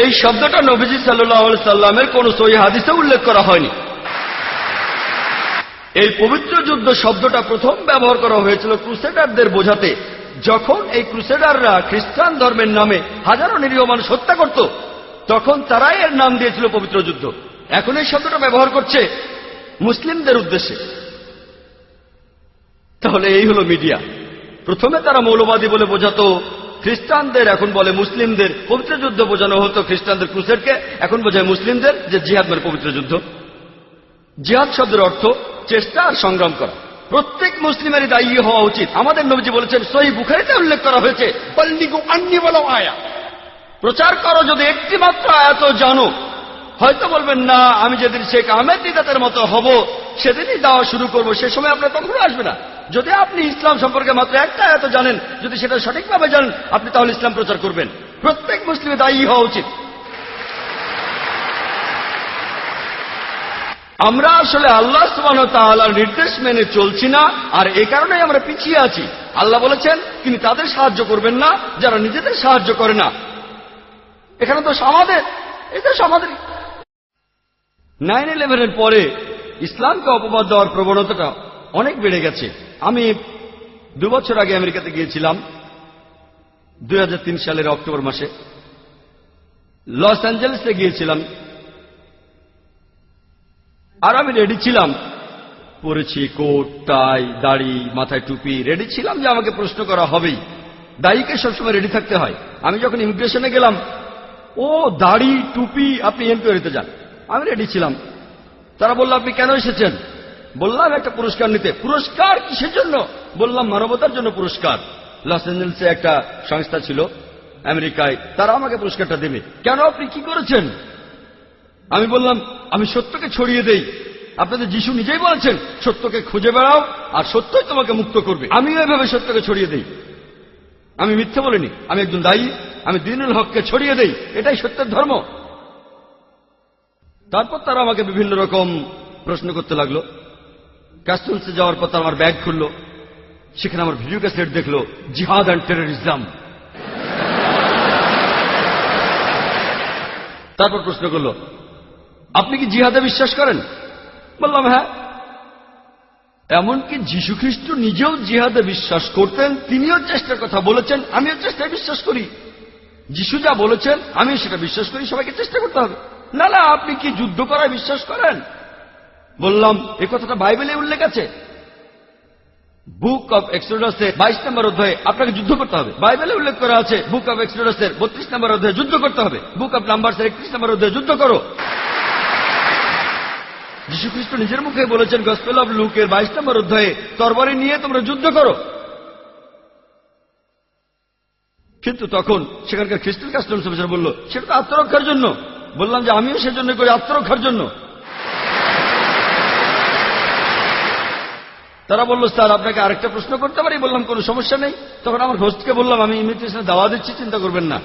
এই শব্দটা নবীজি সাল্লাল্লাহু আলাইহি সাল্লামের কোন সহিহ হাদিসে উল্লেখ করা হয়নি। এই পবিত্র যুদ্ধ শব্দটা প্রথম ব্যবহার করা হয়েছিল ক্রুসেডারদের বোঝাতে, যখন এই ক্রুসেডাররা খ্রিস্টান ধর্মের নামে হাজারো নিরীহ মানুষ হত্যা করত, তখন তারাই এর নাম দিয়েছিল পবিত্র যুদ্ধ। এখন এই শব্দটা ব্যবহার করছে মুসলিমদের উদ্দেশ্যে। তাহলে এই হলো মিডিয়া। প্রথমে তারা মৌলবাদী বলে বোঝাতো খ্রিস্টানদের, এখন বলে মুসলিমদের। পবিত্র যুদ্ধ বোঝানো হতো খ্রিস্টানদের ক্রুসেডকে, এখন বোঝায় মুসলিমদের যে জিহাদ মানে পবিত্র যুদ্ধ। জিহাদ শব্দের অর্থ চেষ্টা আর সংগ্রাম করা। প্রত্যেক মুসলিমেরই দায়ী হওয়া উচিত। আমাদের নবীজি বলেছেন, সহিহ বুখারীতে উল্লেখ করা হয়েছে, বাল্লিগু আন্নী ওয়ালাউ আয়া, প্রচার করো যদি একটি মাত্র আয়াত জানো। হয়তো বলবেন না, আমি যেদিন শেখ আহমেদ দিদাতের মতো হব সেদিনই দাওয়া শুরু করব, সে সময় আপনার কখনো আসবে না। যদি আপনি ইসলাম সম্পর্কে মাত্র একটা আয়াত জানেন, যদি সেটা সঠিকভাবে জানেন, আপনি তাহলে ইসলাম প্রচার করবেন। প্রত্যেক মুসলিমের দায়ী হওয়া উচিত। আমরা আসলে আল্লাহ সুবহানাহু ওয়া তাআলার নির্দেশ মেনে চলছি না, আর এই কারণেই আমরা পিছিয়ে আছি। আল্লাহ বলেছেন তিনি তাদের সাহায্য করবেন না যারা নিজেদের সাহায্য করে না। এখানে তো আমাদের, এটা আমাদের। 9/11-এর পরে ইসলামকে অপবাদ দেওয়ার প্রবণতাটা অনেক বেড়ে গেছে। আমি 2 বছর আগে আমেরিকাতে গিয়েছিলাম, 2003 সালের অক্টোবর মাসে। লস অ্যাঞ্জেলেসে গিয়েছিলাম, আর আমি রেডি ছিলাম, পরেছি কোট, টাই, দাড়ি, মাথায় টুপি, রেডি ছিলাম যে আমাকে প্রশ্ন করা হবেই। দায়ীকে সবসময় রেডি থাকতে হয়। আমি যখন ইমিগ্রেশনে গেলাম, ও দাড়ি টুপি, আপনি এনকোয়ারিতে যান। আমি রেডি ছিলাম। তারা বলল, আপনি কেন এসেছেন? বললাম, একটা পুরস্কার নিতে। পুরস্কার কিসের জন্য? বললাম, মানবতার জন্য পুরস্কার। লস অ্যাঞ্জেলেসে একটা সংস্থা ছিল আমেরিকায়, তারা আমাকে পুরস্কারটা দেবে। কেন, আপনি কি করেছেন? আমি বললাম, আমি সত্যকে ছড়িয়ে দেই। আপনাদের যিশু নিজেই বলেছেন, সত্যকে খুঁজে বেড়াও আর সত্যই তোমাকে মুক্ত করবে। আমিও এভাবে সত্যকে ছড়িয়ে দেই। আমি মিথ্যে বলিনি, আমি একজন দায়ী। আমি দ্বীনুল হককে ছড়িয়ে দেই, এটাই সত্যের ধর্ম। তারপর তারা আমাকে বিভিন্ন রকম প্রশ্ন করতে লাগলো। কাস্টমসে যাওয়ার পর তারা আমার ব্যাগ খুললো, সেখানে আমার ভিডিও ক্যাসেট দেখলো, জিহাদ অ্যান্ড টেররিজম। তারপর প্রশ্ন করলো, আপনি কি জিহাদে বিশ্বাস করেন? বললাম, হ্যাঁ। এমনকি যীশু খ্রিস্ট নিজেও জিহাদে বিশ্বাস করতেন, তিনিও চেষ্টার কথা বলেছেন, আমিও চেষ্টায় বিশ্বাস করি। যিশু যা বলেছেন আমি সেটা বিশ্বাস করি, সবাইকে চেষ্টা করতে হবে। না না, আপনি কি যুদ্ধ করায় বিশ্বাস করেন? বললাম, এই কথাটা বাইবেলে উল্লেখ আছে, বুক অব এক্সোডাসের 22 নম্বর অধ্যায়ে আপনাকে যুদ্ধ করতে হবে। বাইবেলে উল্লেখ করা আছে বুক অব এক্সোডাসের 32 নম্বর অধ্যায়ে যুদ্ধ করতে হবে। বুক অব নাম্বারসের 31 নম্বর অধ্যায়ে যুদ্ধ করো। যীশু খ্রিস্ট নিজের মুখে বলেছেন গসপেল অব লুকের 22 নম্বর অধ্যায়ে, তরবারি নিয়ে তোমরা যুদ্ধ করো। কিন্তু তখন সেখানকার খ্রিস্টান কাস্টমস অফিসার বলল, সেটা তো আত্মরক্ষার জন্য। বললাম যে আমিও সেজন্য করি, আত্মরক্ষার জন্য। তারা বলল, স্যার আপনাকে আরেকটা প্রশ্ন করতে পারি? বললাম, কোনো সমস্যা নেই। তখন আমার হোস্টকে বললাম, আমি ইমিগ্রেশনে দাওয়া দিচ্ছি, চিন্তা করবেন না।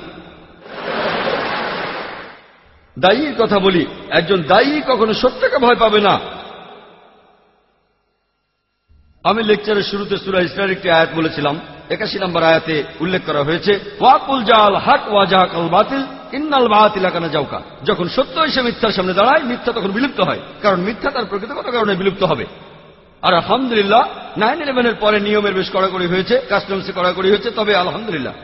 দায়ীর কথা বলি, একজন দায়ী কখনো সত্যকে ভয় পাবে না। আমি লেকচারের শুরুতে সূরা ইসরার একটি আয়াত বলেছিলাম। 81 নম্বর আয়াতে উল্লেখ করা হয়েছে, ওয়াকুল জাল হক ওয়াজাহাকাল বাতিল ইন্নাল বাতিলা কানা জাউকা। যখন সত্য এসে মিথ্যার সামনে দাঁড়ায়, মিথ্যা তখন বিলুপ্ত হয়, কারণ মিথ্যা তার প্রকৃতিগত কারণে বিলুপ্ত হবে। আর আলহামদুলিল্লাহ 9/11-এর পরে নিয়মের বেশ কড়াকড়ি হয়েছে, কাস্টমসে কড়াকড়ি হয়েছে। তবে আলহামদুলিল্লাহ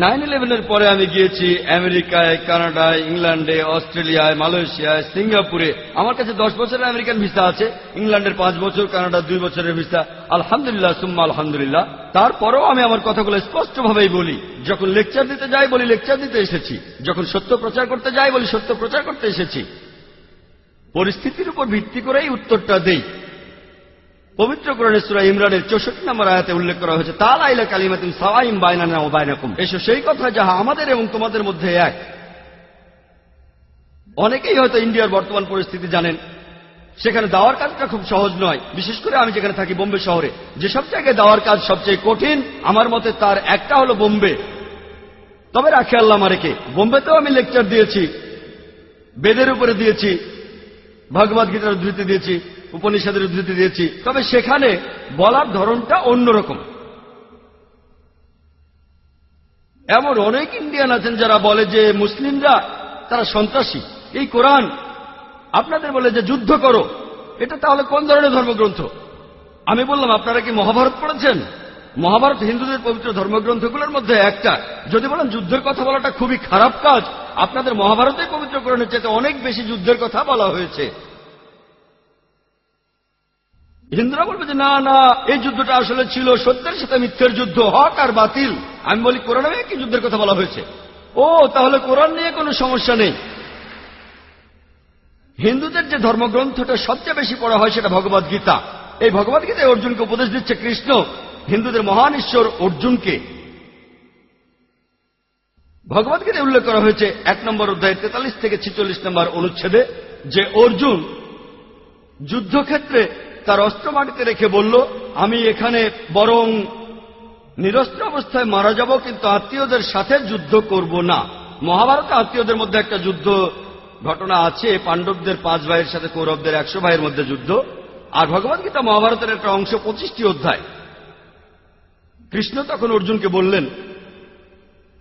9/11-এর পরে আমি গিয়েছি আমেরিকায়, কানাডায়, ইংল্যান্ডে, অস্ট্রেলিয়ায়, মালয়েশিয়ায়, সিঙ্গাপুরে। আমার কাছে 10 বছরের আমেরিকান ভিসা আছে, ইংল্যান্ডের 5 বছর, কানাডার 2 বছরের ভিসা। আলহামদুলিল্লাহ সুম্মা আলহামদুলিল্লাহ। তারপরেও আমি আমার কথাগুলো স্পষ্টভাবেই বলি। যখন লেকচার দিতে যাই বলি লেকচার দিতে এসেছি, যখন সত্য প্রচার করতে যাই বলি সত্য প্রচার করতে এসেছি। পরিস্থিতির উপর ভিত্তি করেই উত্তরটা দেই। পবিত্র কোরআনের সূরা ইমরানের 64 নম্বর আয়াতে উল্লেখ করা হয়েছে, তাআলা ইলা কালিমাতিন সাওয়াইন বাইনানা ওয়া বাইনাকুম। এসো সেই কথা যাহা আমাদের এবং তোমাদের মধ্যে এক। অনেকেই হয়তো ইন্ডিয়ার বর্তমান পরিস্থিতি জানেন। সেখানে দাওয়ার কাজটা খুব সহজ নয়, বিশেষ করে আমি যেখানে থাকি বোম্বে শহরে। যেসব জায়গায় দাওয়ার কাজ সবচেয়ে কঠিন আমার মতে তার একটা হলো বোম্বে। তবে রাখে আল্লাহ মারেকে, বোম্বেতেও আমি লেকচার দিয়েছি, বেদের উপরে দিয়েছি, ভগবদ গীতার উদ্ধৃতি দিয়েছি, উপনিষদের উদ্ধৃতি দিয়েছি। তবে সেখানে বলার ধরনটা অন্যরকম। এমন অনেক ইন্ডিয়ান আছেন যারা বলে যে মুসলিমরা তারা সন্ত্রাসী। এই কোরআন আপনাদের বলে যে যুদ্ধ করো, এটা তাহলে কোন ধরনের ধর্মগ্রন্থ? আমি বললাম, আপনারা কি মহাভারত পড়েছেন? মহাভারত হিন্দুদের পবিত্র ধর্মগ্রন্থগুলোর মধ্যে একটা। যদি বলেন যুদ্ধের কথা বলাটা খুবই খারাপ কাজ, আপনাদের মহাভারতের পবিত্র কোরআনের চাইতে অনেক বেশি যুদ্ধের কথা বলা হয়েছে। হিন্দুরা বলবে যে না না, এই যুদ্ধটা আসলে ছিল সত্যের সাথে মিথ্যের যুদ্ধ, হক আর বাতিল। আমি বলি কোরআনে কি যুদ্ধের কথা বলা হয়েছে? ও, তাহলে কোরআন নিয়ে কোনো সমস্যা নেই। হিন্দুদের যে ধর্মগ্রন্থটা সবচেয়ে বেশি পড়া হয় সেটা ভগবদ গীতা। এই ভগবদ গীতায় অর্জুনকে উপদেশ দিচ্ছে কৃষ্ণ, হিন্দুদের মহান ঈশ্বর অর্জুনকে। ভগবদ গীতায় উল্লেখ করা হয়েছে 1 নম্বর অধ্যায়ের 43 থেকে 46 নম্বর অনুচ্ছেদে যে অর্জুন যুদ্ধক্ষেত্রে তার অস্ত্র মাটিতে রেখে বলল, আমি এখানে বরং নিরস্ত্র অবস্থায় মারা যাব, কিন্তু আত্মীয়দের সাথে যুদ্ধ করব না। মহাভারতে আত্মীয়দের মধ্যে একটা যুদ্ধ ঘটনা আছে, পাণ্ডবদের 5 ভাইয়ের সাথে কৌরবদের 100 ভাইয়ের মধ্যে যুদ্ধ। আর ভগবদ্গীতা মহাভারতের একটা অংশ, 25টি অধ্যায়। কৃষ্ণ তখন অর্জুনকে বললেন,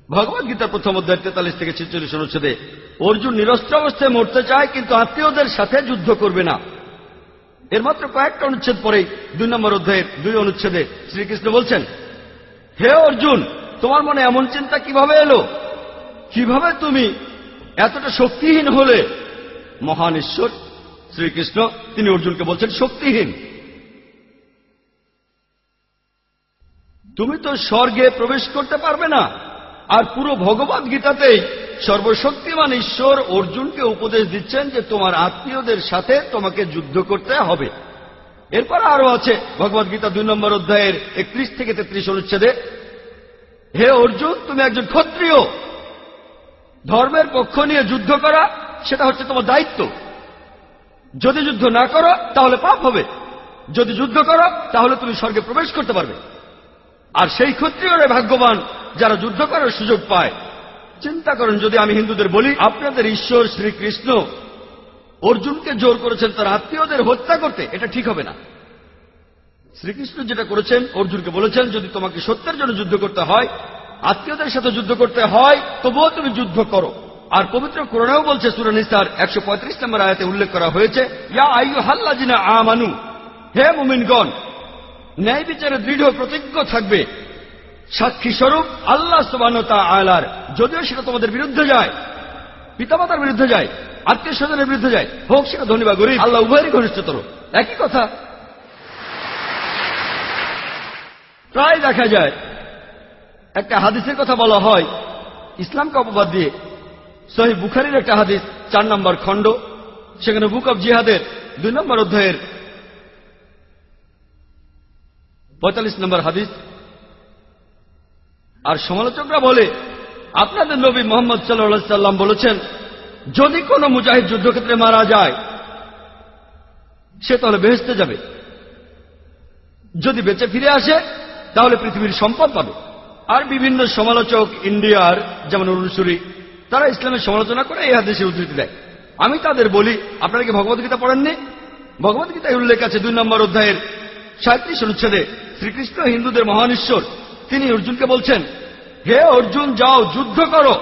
ভগবদ্গীতার প্রথম অধ্যায় 43 থেকে 46 অনুচ্ছেদে অর্জুন নিরস্ত্র অবস্থায় মরতে চায়, কিন্তু আত্মীয়দের সাথে যুদ্ধ করবে না। এর মাত্র কয়েকটা অনুচ্ছেদ পরেই 2 নম্বর অধ্যায়ের 2 অনুচ্ছেদে শ্রীকৃষ্ণ বলছেন, হে অর্জুন, তোমার মনে এমন চিন্তা কিভাবে এলো? কিভাবে তুমি এতটা শক্তিহীন হলে? মহান ঈশ্বর শ্রীকৃষ্ণ তিনি অর্জুনকে বলছেন শক্তিহীন। তুমি তো স্বর্গে প্রবেশ করতে পারবে না। আর পুরো ভগবদ গীতাতেই সর্বশক্তিমান ঈশ্বর অর্জুনকে উপদেশ দিচ্ছেন যে তোমার আত্মীয়দের সাথে তোমাকে যুদ্ধ করতে হবে। এরপর আরো আছে ভগবদ গীতা 2 নম্বর অধ্যায়ের 31 থেকে 33 অনুচ্ছেদে, হে অর্জুন, তুমি একজন ক্ষত্রিয়। ধর্মের পক্ষ নিয়ে যুদ্ধ করা সেটা হচ্ছে তোমার দায়িত্ব। যদি যুদ্ধ না করো তাহলে পাপ হবে, যদি যুদ্ধ করো তাহলে তুমি স্বর্গে প্রবেশ করতে পারবে। আর সেই ক্ষত্রিয়রা ভাগ্যবান যারা যুদ্ধ করার সুযোগ পায়। চিন্তা করেন, যদি আমি হিন্দুদের বলি আপনাদের ঈশ্বর শ্রীকৃষ্ণ অর্জুনকে জোর করেছেন তার আত্মীয়দের হত্যা করতে, এটা ঠিক হবে না। শ্রীকৃষ্ণ যেটা করেছেন, অর্জুনকে বলেছেন যদি তোমাকে সত্যের জন্য যুদ্ধ করতে হয়, আত্মীয়দের সাথে যুদ্ধ করতে হয়, তবুও তুমি যুদ্ধ করো। আর পবিত্র কোরআনেও বলছে, সূরা নিসার 135 নম্বর আয়াতে উল্লেখ করা হয়েছে, ইয়া আইয়ুহাল্লাযিনা আমানু, হে মুমিনগণ, ন্যায় বিচারে দৃঢ় প্রতিজ্ঞ থাকবে, সাক্ষী স্বরূপ আল্লাহ সুবহানাহু ওয়া তাআলার। যদিও সেটা তোমাদের বিরুদ্ধে যায়, পিতামাতার বিরুদ্ধে যায়, আত্মীয় স্বজনের বিরুদ্ধে যায়, হোক সেটা ধনী বা গরিব, আল্লাহ উভয়েরই ঘনিষ্ঠতর। একই কথা। প্রায় দেখা যায় একটা হাদিসের কথা বলা হয় ইসলামকে অপবাদ দিয়ে। সহিহ বুখারীর একটা হাদিস 4 নম্বর খণ্ড, সেখানে বুক অব জিহাদের 2 নম্বর অধ্যায়ের 45 নম্বর হাদিস। আর সমালোচকরা বলে, আপনাদের নবী মুহাম্মদ সাল্লাল্লাহু আলাইহি সাল্লাম বলেছেন, যদি কোনো মুজাহিদ যুদ্ধক্ষেত্রে মারা যায় সে তাহলে বেহেশতে যাবে, যদি বেঁচে ফিরে আসে তাহলে পৃথিবীর সম্পদ পাবে। আর বিভিন্ন সমালোচক ইন্ডিয়ার, যেমন অনুসরী, তারা ইসলামের সমালোচনা করে এই হাদিসের উদ্ধৃতি দেয়। আমি তাদের বলি, আপনারা কি ভগবদ্গীতা পড়েননি? ভগবদ্গীতায় উল্লেখ আছে 2 নম্বর অধ্যায়ের 37 অনুচ্ছেদে শ্রীকৃষ্ণ হিন্দুদের মহান ঈশ্বর, তিনি অর্জুনকে বলছেন, হে অর্জুন, যাও যুদ্ধ করো।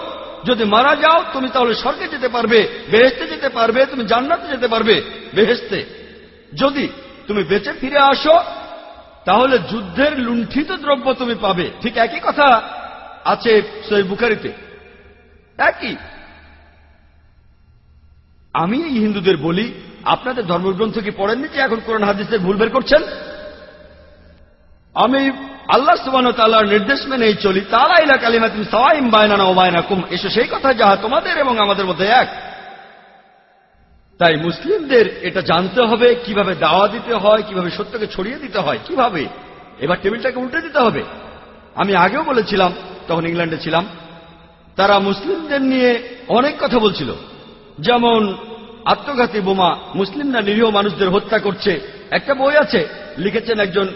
যদি মারা যাও তুমি তাহলে স্বর্গে যেতে পারবে, বেহেশতে যেতে পারবে, তুমি জান্নাতে যেতে পারবে, বেহেশতে। যদি তুমি বেঁচে ফিরে আসো তাহলে যুদ্ধের লুণ্ঠিত দ্রব্য তুমি পাবে। ঠিক একই কথা আছে সহিহ বুখারীতে, একই। আমি এই হিন্দুদের বলি, আপনাদের ধর্মগ্রন্থ কি পড়েননি যে এখন কোরআন হাদিসের ভুল বের করছেন? আমি আল্লাহ সুবহানাহু ওয়া তাআলার নির্দেশ মেনেই চলি, তাআলা ইলা কালিমাতিন সাওয়াইন বাইনানা ওয়া বাইনাকুম, এসো সেই কথা যাহা তোমাদের এবং আমাদের মধ্যে এক। তাই মুসলিমদের এটা জানতে হবে কিভাবে দাওয়া দিতে হয়, কিভাবে সত্যকে ছড়িয়ে দিতে হয়, কিভাবে। এবার টেবিলটাকে উল্টে দিতে হবে। আমি আগেও বলেছিলাম, তখন ইংল্যান্ডে ছিলাম, তারা মুসলিমদের নিয়ে অনেক কথা বলছিল, যেমন আত্মঘাতী বোমা, মুসলিমরা নিরীহ মানুষদের হত্যা করছে। একটা বই আছে, লিখেছেন একজন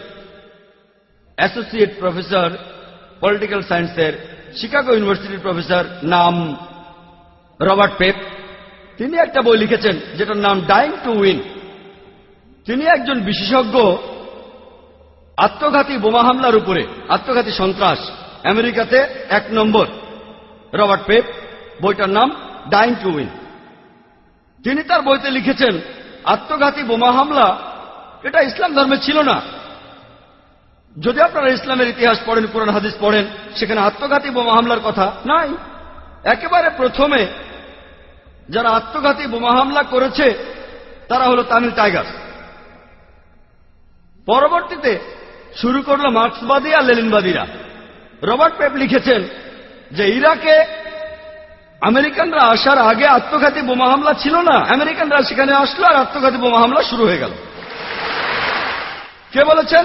অ্যাসোসিয়েট প্রফেসর পলিটিক্যাল সায়েন্সের, শিকাগো ইউনিভার্সিটির প্রফেসর, নাম রবার্ট পেপ। তিনি একটা বই লিখেছেন যেটার নাম ডাইং টু উইন। তিনি একজন বিশেষজ্ঞ আত্মঘাতী বোমা হামলার উপরে, আত্মঘাতী সন্ত্রাস, আমেরিকাতে 1 নম্বর। রবার্ট পেপ, বইটার নাম ডাইং টু উইন। তিনি তার বইতে লিখেছেন আত্মঘাতী বোমা হামলা এটা ইসলাম ধর্মে ছিল না। যদি আপনারা ইসলামের ইতিহাস পড়েন, কোরআন হাদিস পড়েন, সেখানে আত্মঘাতী বোমা হামলার কথা নাই। একেবারে প্রথমে যারা আত্মঘাতী বোমা হামলা করেছে তারা হলো তামিল টাইগার। পরবর্তীতে শুরু করলো মার্ক্সবাদী আর লেনিনবাদীরা। রবার্ট পেপ লিখেছেন যে ইরাকে আমেরিকানরা আসার আগে আত্মঘাতী বোমা হামলা ছিল না, আমেরিকানরা সেখানে আসলো আর আত্মঘাতী বোমা হামলা শুরু হয়ে গেল। কে বলেছেন?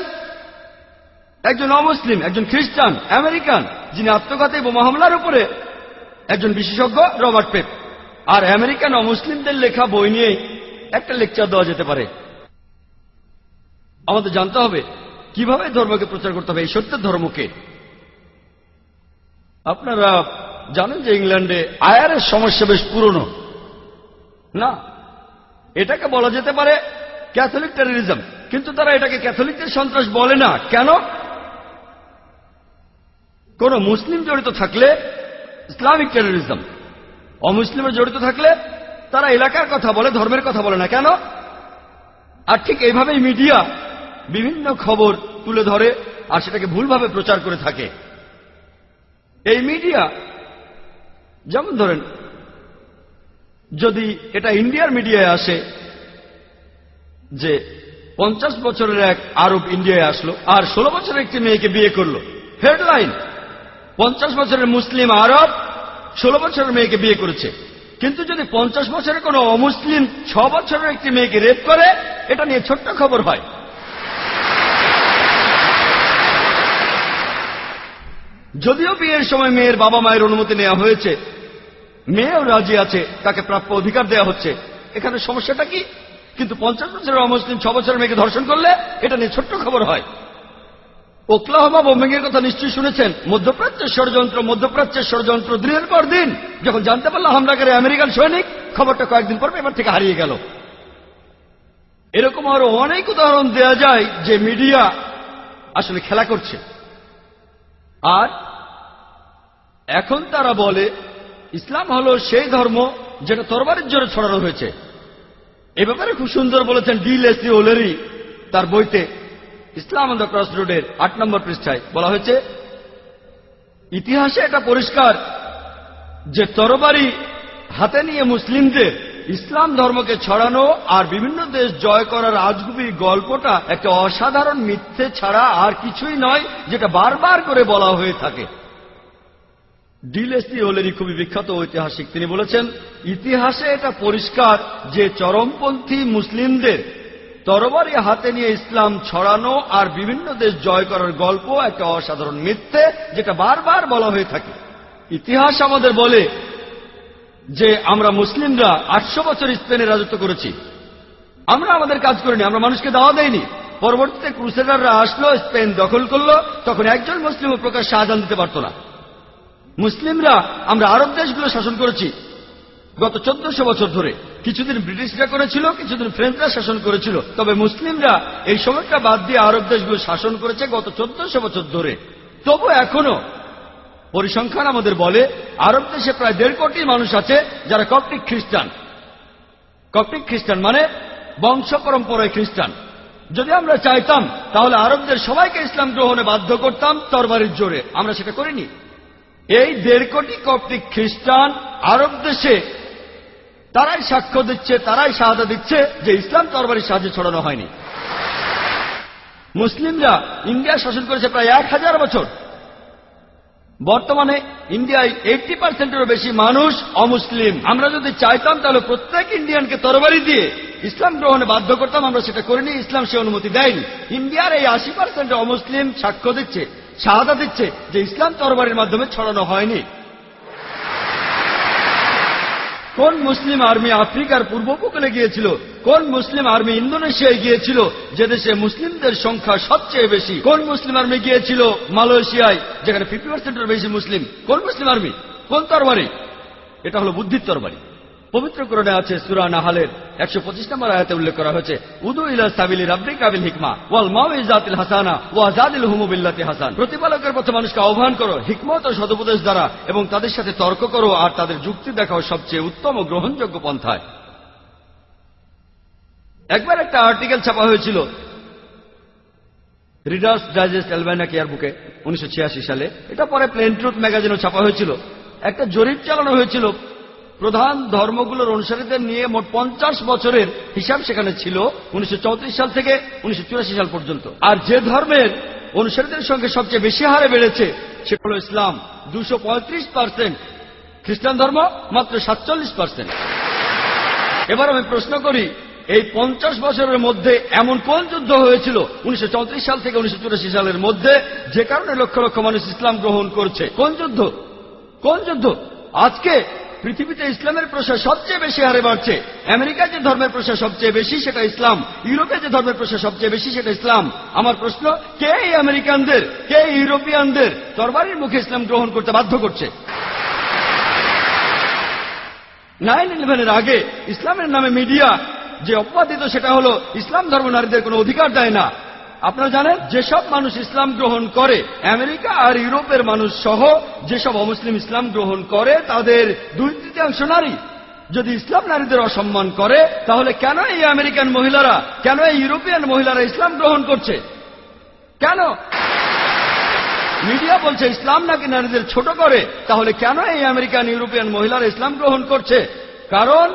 একজন অমুসলিম, একজন খ্রিস্টান আমেরিকান, যিনি আত্মঘাতী বোমা হামলার উপরে একজন বিশেষজ্ঞ, রবার্ট পেপ। আর আমেরিকান অমুসলিমদের লেখা বই নিয়ে একটা লেকচার দেওয়া যেতে পারে। আমাদের জানতে হবে কিভাবে ধর্মকে প্রচার করতে হবে, এই সত্যের ধর্মকে। আপনারা জানেন যে ইংল্যান্ডে আয়ারের সমস্যা বেশ পুরনো না, এটাকে বলা যেতে পারে ক্যাথলিক টেররিজম, কিন্তু তারা এটাকে ক্যাথলিকদের সন্ত্রাস বলে না। কেন? কোন মুসলিম জড়িত থাকলে ইসলামিক টেররিজম, অমুসলিমের জড়িত থাকলে তারা এলাকার কথা বলে, ধর্মের কথা বলে না। কেন? আর ঠিক এইভাবেই মিডিয়া বিভিন্ন খবর তুলে ধরে আর সেটাকে ভুলভাবে প্রচার করে থাকে। এই মিডিয়া, যেমন ধরেন যদি এটা ইন্ডিয়ার মিডিয়ায় আসে যে 50 বছরের এক আরব ইন্ডিয়ায় আসলো আর 16 বছরের একটি মেয়েকে বিয়ে করলো, হেডলাইন 50 বছরের মুসলিম আরব 16 বছরের মেয়েকে বিয়ে করেছে। কিন্তু যদি 50 বছরের কোনো অমুসলিম 6 বছরের একটি মেয়েকে রেপ করে, এটা নিয়ে ছোট্ট খবর হয়। যদিও বিয়ের সময় মেয়ের বাবা মায়ের অনুমতি নেওয়া হয়েছে, মেয়েও রাজি আছে, তাকে প্রাপ্য অধিকার দেওয়া হচ্ছে, এখানে সমস্যাটা কি? কিন্তু 50 বছরের অমুসলিম 6 বছরের মেয়েকে ধর্ষণ করলে এটা নিয়ে ছোট্ট খবর হয়। ওকলাহোমা বোম্বিংয়ের কথা নিশ্চয়ই শুনেছেন। মধ্যপ্রাচ্যের ষড়যন্ত্র দিনের পর দিন। যখন জানতে পারলো হামলাকারী আমেরিকান সৈনিক, খবরটা কয়েকদিন পর পেপার থেকে হারিয়ে গেল। এরকম আরো অনেক উদাহরণ দেয়া যায় যে মিডিয়া আসলে খেলা করছে। আর এখন তারা বলে ইসলাম হলো সেই ধর্ম যেটা তরবারির জোরে ছড়ানো হয়েছে। এ ব্যাপারে খুব সুন্দর বলেছেন ডি লেসলি ওলেরি তার বইতে ইসলাম অন দ্য ক্রস রোডের 8 নম্বর পৃষ্ঠায়। বলা হয়েছে ইতিহাসে এটা পরিষ্কার যে তরবারি হাতে নিয়ে মুসলিমদের ইসলাম ধর্মকে ছড়ানো আর বিভিন্ন দেশ জয় করার আজগুবি গল্পটা একটা অসাধারণ মিথ্যে ছাড়া আর কিছুই নয়, যেটা বারবার করে বলা হয়ে থাকে। ডি লেসলি ওলেরি খুবই বিখ্যাত ঐতিহাসিক। তিনি বলেছেন ইতিহাসে এটা পরিষ্কার যে চরমপন্থী মুসলিমদের তরবারি হাতে নিয়ে ইসলাম ছড়ানো আর বিভিন্ন দেশ জয় করার গল্প একটা অসাধারণ মিথ্যে, যেটা বারবার বলা হয়ে থাকে। ইতিহাস আমাদের বলে যে আমরা মুসলিমরা 800 বছর স্পেনে রাজত্ব করেছি। আমরা আমাদের কাজ করিনি, আমরা মানুষকে দাওয়া দেইনি। পরবর্তীতে ক্রুসেডাররা আসলো, স্পেন দখল করলো, তখন একজন মুসলিমও প্রকাশ্যে আযান দিতে পারত না। মুসলিমরা আমরা আরব দেশগুলো শাসন করেছি গত 1400 বছর ধরে। কিছুদিন ব্রিটিশরা করেছিল, কিছুদিন ফ্রেঞ্চরা শাসন করেছিল, তবে মুসলিমরা এই সময়টা বাদ দিয়ে আরব দেশগুলো শাসন করেছে গত 1400 বছর ধরে। তবু এখনো পরিসংখ্যান আমাদের বলে আরব দেশে প্রায় 1.5 কোটি মানুষ আছে যারা কপ্টিক খ্রিস্টান। কপ্টিক খ্রিস্টান মানে বংশ পরম্পরায় খ্রিস্টান। যদি আমরা চাইতাম তাহলে আরবদের সবাইকে ইসলাম গ্রহণে বাধ্য করতাম তরবারির জোরে। আমরা সেটা করিনি। এই 1.5 কোটি কপ্টিক খ্রিস্টান আরব দেশে তারাই সাক্ষ্য দিচ্ছে, তারাই শাহাদা দিচ্ছে যে ইসলাম তরবারির সাহায্যে ছড়ানো হয়নি। মুসলিমরা ইন্ডিয়া শাসন করেছে প্রায় 1000 বছর। বর্তমানে ইন্ডিয়ায় 80%-এরও বেশি মানুষ অমুসলিম। আমরা যদি চাইতাম তাহলে প্রত্যেক ইন্ডিয়ানকে তরবারি দিয়ে ইসলাম গ্রহণে বাধ্য করতাম। আমরা সেটা করিনি, ইসলাম সে অনুমতি দেয়নি। ইন্ডিয়ার এই 80% অমুসলিম সাক্ষ্য দিচ্ছে, শাহাদা দিচ্ছে যে ইসলাম তরবারির মাধ্যমে ছড়ানো হয়নি। কোন মুসলিম আর্মি আফ্রিকার পূর্ব উপকূলে গিয়েছিল? কোন মুসলিম আর্মি ইন্দোনেশিয়ায় গিয়েছিল, যে দেশে মুসলিমদের সংখ্যা সবচেয়ে বেশি? কোন মুসলিম আর্মি গিয়েছিল মালয়েশিয়ায়, যেখানে 50%-এর বেশি মুসলিম? কোন মুসলিম আর্মি? কোন তরবারি? এটা হলো বুদ্ধির তরবারি। পবিত্র কোরআনে আছে সূরা নাহালের 125 নম্বর আয়াতে উল্লেখ করা হয়েছে, উদু ইলা সাবিলি রাব্বিকা বিল হিকমা ওয়াল মাউইজাতিল হাসানা ওয়াজাদিলহুম বিল্লাতি হাসান। প্রতিপালকের পথে মানুষকে আহ্বান করো হিকমত ও সদুপদেশ দ্বারা, এবং তাদের সাথে তর্ক করো আর তাদের যুক্তি দেখাও সবচেয়ে উত্তম ও গ্রহণযোগ্য পন্থায়। একবার একটা আর্টিকেল ছাপা হয়েছিল রিডার্স ডাইজেস্ট অ্যালবাইনাক ইয়ারবুকে 1986 সালে। এটা পরে প্লেন ট্রুথ ম্যাগাজিনও ছাপা হয়েছিল। একটা জরিপ চালানো হয়েছিল প্রধান ধর্মগুলোর অনুসারীদের নিয়ে। মোট 50 বছরের হিসাব সেখানে ছিল 1934 সাল থেকে 1984 সাল পর্যন্ত। আর যে ধর্মের অনুসারীদের সংখ্যা সবচেয়ে বেশি হারে বেড়েছে সেটা হল ইসলাম, 235%। খ্রিস্টান ধর্ম মাত্র 47%। এবার আমি প্রশ্ন করি, এই 50 বছরের মধ্যে এমন কোন যুদ্ধ হয়েছিল 1934 সাল থেকে 1984 সালের মধ্যে যে কারণে লক্ষ লক্ষ মানুষ ইসলাম গ্রহণ করছে? কোন যুদ্ধ? কোন যুদ্ধ? আজকে পৃথিবীতে ইসলামের প্রসার সবচেয়ে বেশি হারে বাড়ছে। আমেরিকায় যে ধর্মের প্রসার সবচেয়ে বেশি সেটা ইসলাম, ইউরোপে যে ধর্মের প্রসার সবচেয়ে বেশি সেটা ইসলাম। আমার প্রশ্ন, কে এই আমেরিকানদের, কে ইউরোপিয়ানদের তরবারির মুখে ইসলাম গ্রহণ করতে বাধ্য করছে? 9/11-এর আগে ইসলামের নামে মিডিয়া যে অপবাদ দিত সেটা হলো ইসলাম ধর্ম নারীদের কোনো অধিকার দেয় না। আপনারা জানেন যেসব মানুষ ইসলাম গ্রহণ করে, আমেরিকা আর ইউরোপের মানুষ সহ যেসব অমুসলিম ইসলাম গ্রহণ করে তাদের 2/3 নারী। যদি ইসলাম নারীদের অসম্মান করে তাহলে কেন এই আমেরিকান মহিলারা, কেন এই ইউরোপিয়ান মহিলারা ইসলাম গ্রহণ করছে? কেন? মিডিয়া বলছে ইসলাম নাকি নারীদের ছোট করে, তাহলে কেন এই আমেরিকান ইউরোপিয়ান মহিলারা ইসলাম গ্রহণ করছে? কারণ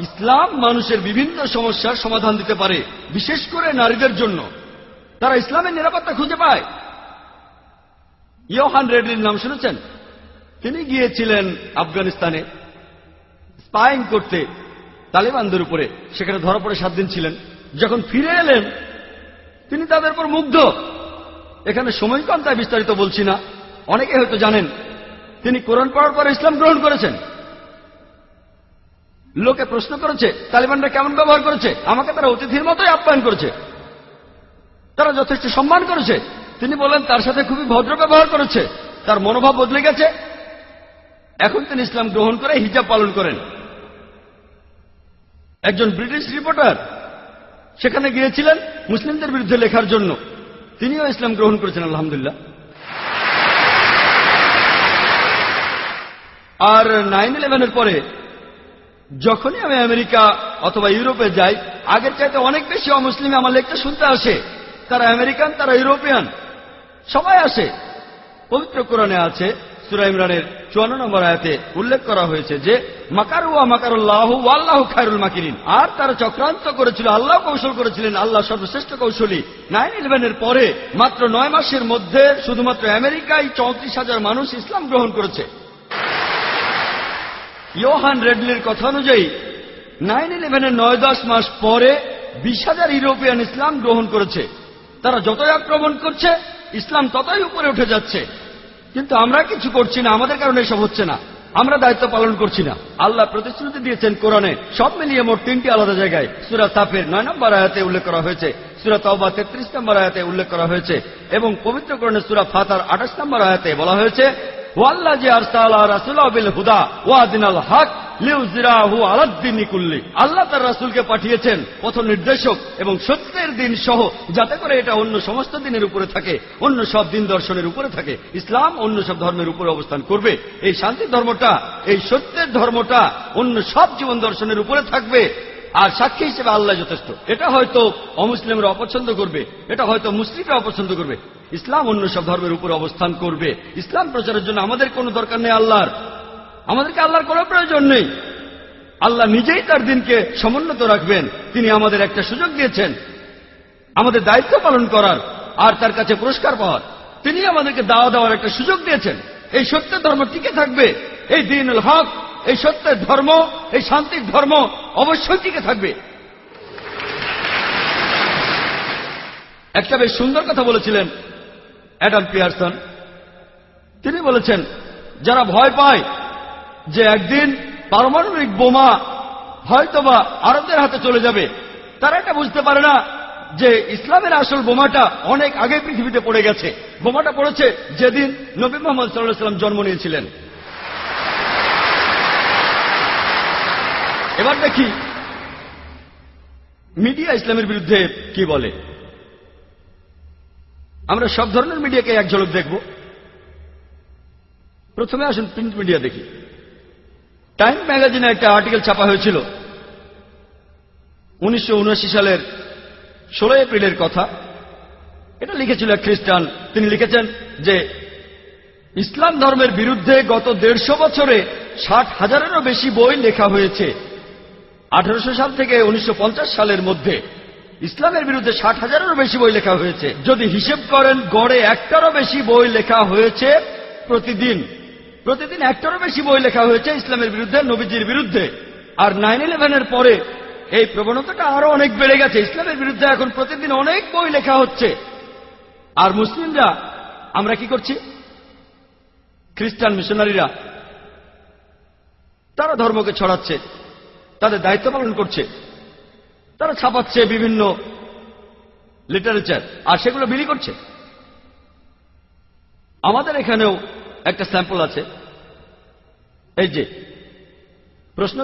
ইসলাম মানুষের বিভিন্ন সমস্যার সমাধান দিতে পারে, বিশেষ করে নারীদের জন্য। তারা ইসলামের নিরাপত্তা খুঁজে পায়। ইয়োহান রেডলির নাম শুনেছেন? তিনি গিয়েছিলেন আফগানিস্তানে স্পাইং করতে তালেবানদের উপরে। সেখানে ধরা পড়ে 7 দিন ছিলেন। যখন ফিরে এলেন তিনি তাদের উপর মুগ্ধ। এখানে সময় কম তাই বিস্তারিত বলছি না, অনেকে হয়তো জানেন। তিনি কোরআন পড়ার পরে ইসলাম গ্রহণ করেছেন। লোকে প্রশ্ন করেছে তালিবানরা কেমন ব্যবহার করেছে। আমাকে তারা অতিথির মতোই আপ্যায়ন করেছে, তারা যথেষ্ট সম্মান করেছে। তিনি বলেন তার সাথে খুবই ভদ্র ব্যবহার করেছে। তার মনোভাব বদলে গেছে। এখন তিনি ইসলাম গ্রহণ করে হিজাব পালন করেন। একজন ব্রিটিশ রিপোর্টার সেখানে গিয়েছিলেন মুসলিমদের বিরুদ্ধে লেখার জন্য, তিনিও ইসলাম গ্রহণ করেছেন আলহামদুলিল্লাহ। আর 9/11-এর পরে যখনই আমি আমেরিকা অথবা ইউরোপে যাই, আগের চাইতে অনেক বেশি অমুসলিম আমার লেকচার শুনতে আসে। তারা আমেরিকান, তারা ইউরোপিয়ান, সবাই আসে। পবিত্র কোরআনে আছে সূরা ইমরানের 54 নম্বর আয়াতে উল্লেখ করা হয়েছে যে মাকারু ওয়া মাকারুল্লাহু ওয়াল্লাহু খায়রুল মাকিরিন। আর তারা চক্রান্ত করেছিল, আল্লাহ কৌশল করেছিলেন, আল্লাহ সর্বশ্রেষ্ঠ কৌশলী। 9/11-এর পরে মাত্র 9 মাসের মধ্যে শুধুমাত্র আমেরিকায় 34,000 মানুষ ইসলাম গ্রহণ করেছে। ইয়োহান রেডলির কথা অনুযায়ী 9/11-এর 9-10 মাস পরে 20,000 ইউরোপিয়ান ইসলাম গ্রহণ করেছে। তারা যতই আক্রমণ করছে ইসলাম ততই উপরে উঠে যাচ্ছে। কিন্তু আমরা কিছু করছি না, আমাদের কারণে এসব হচ্ছে না, আমরা দায়িত্ব পালন করছি না। আল্লাহ প্রতিশ্রুতি দিয়েছেন কোরআনে, সব মিলিয়ে মোট 3টি আলাদা জায়গায়। সূরা সাফের 9 নম্বর আয়াতে উল্লেখ করা হয়েছে, সূরা তাওবা 33 নম্বর আয়াতে উল্লেখ করা হয়েছে, এবং পবিত্র কোরআনে সূরা ফাতার 28 নম্বর আয়াতে বলা হয়েছে ওয়াল্লাযী আরসালা রাসূলাহু বিল হুদা ওয়া দিনাল হক লিইয়ুযহিরাহু আলাদ দীনি কুল্লি। আল্লাহ তার রাসূলকে পাঠিয়েছেন পথ নির্দেশক এবং সত্যের দিন সহ, যাতে করে এটা অন্য সমস্ত দিনের উপরে থাকে, অন্য সব দিন দর্শনের উপরে থাকে। ইসলাম অন্য সব ধর্মের উপরে অবস্থান করবে। এই শান্তির ধর্মটা, এই সত্যের ধর্মটা অন্য সব জীবন দর্শনের উপরে থাকবে। আর সাক্ষী হিসেবে আল্লাহ যথেষ্ট। এটা হয়তো অমুসলিমরা অপছন্দ করবে, এটা হয়তো মুসলিমরা অপছন্দ করবে, ইসলাম অন্য সব ধর্মের উপর অবস্থান করবে। ইসলাম প্রচারের জন্য আমাদের কোনো দরকার নেই আল্লাহর, আমাদেরকে আল্লাহর কোনো প্রয়োজন নেই। আল্লাহ নিজেই তার দিনকে সমুন্নত রাখবেন। তিনি আমাদের একটা সুযোগ দিয়েছেন আমাদের দায়িত্ব পালন করার আর তার কাছে পুরস্কার পাওয়ার। তিনি আমাদেরকে দাওয়া দেওয়ার একটা সুযোগ দিয়েছেন। এই সত্যের ধর্ম টিকে থাকবে। এই দ্বীনুল হক, এই সত্যের ধর্ম, এই শান্তির ধর্ম অবশ্যই টিকে থাকবে। একটা বেশ সুন্দর কথা বলেছিলেন অ্যাডাম পিয়ারসন। তিনি বলেছেন যারা ভয় পায় যে একদিন পারমাণবিক বোমা হয়তোবা আরবদের হাতে চলে যাবে, তারা এটা বুঝতে পারে না যে ইসলামের আসল বোমাটা অনেক আগে পৃথিবীতে পড়ে গেছে। বোমাটা পড়েছে যেদিন নবী মুহাম্মদ সাল্লাল্লাহু আলাইহি ওয়াসাল্লাম জন্ম নিয়েছিলেন। এবার দেখি মিডিয়া ইসলামের বিরুদ্ধে কি বলে। আমরা সব ধরনের মিডিয়াকে এক ঝলক দেখব। প্রথমে আসুন প্রিন্ট মিডিয়া দেখি। টাইম ম্যাগাজিনে একটা আর্টিকেল ছাপা হয়েছিল 1979 সালের 16 এপ্রিলের কথা। এটা লিখেছিল এক খ্রিস্টান। তিনি লিখেছেন যে ইসলাম ধর্মের বিরুদ্ধে গত 150 বছরে 60,000-এরও বেশি বই লেখা হয়েছে। 1800 সাল থেকে 1950 সালের মধ্যে ইসলামের বিরুদ্ধে 60,000-এরও বেশি বই লেখা হয়েছে। যদি হিসেব করেন গড়ে একটারও বেশি বই লেখা হয়েছে প্রতিদিন। প্রতিদিন একটারও বেশি বই লেখা হয়েছে ইসলামের বিরুদ্ধে, নবীজির বিরুদ্ধে। আর 9/11-এর পরে এই প্রবণতাটা আরো অনেক বেড়ে গেছে। ইসলামের বিরুদ্ধে এখন প্রতিদিন অনেক বই লেখা হচ্ছে। আর মুসলিমরা আমরা কি করছি? খ্রিস্টান মিশনারিরা তারা ধর্মকে ছড়াচ্ছে, তাদের দায়িত্ব পালন করছে। তারা ছাপাচ্ছে বিভিন্ন লিটারেচার আর সেগুলো বিলি করছে। আমাদের এখানেও একটা স্যাম্পল আছে। এই যে প্রশ্ন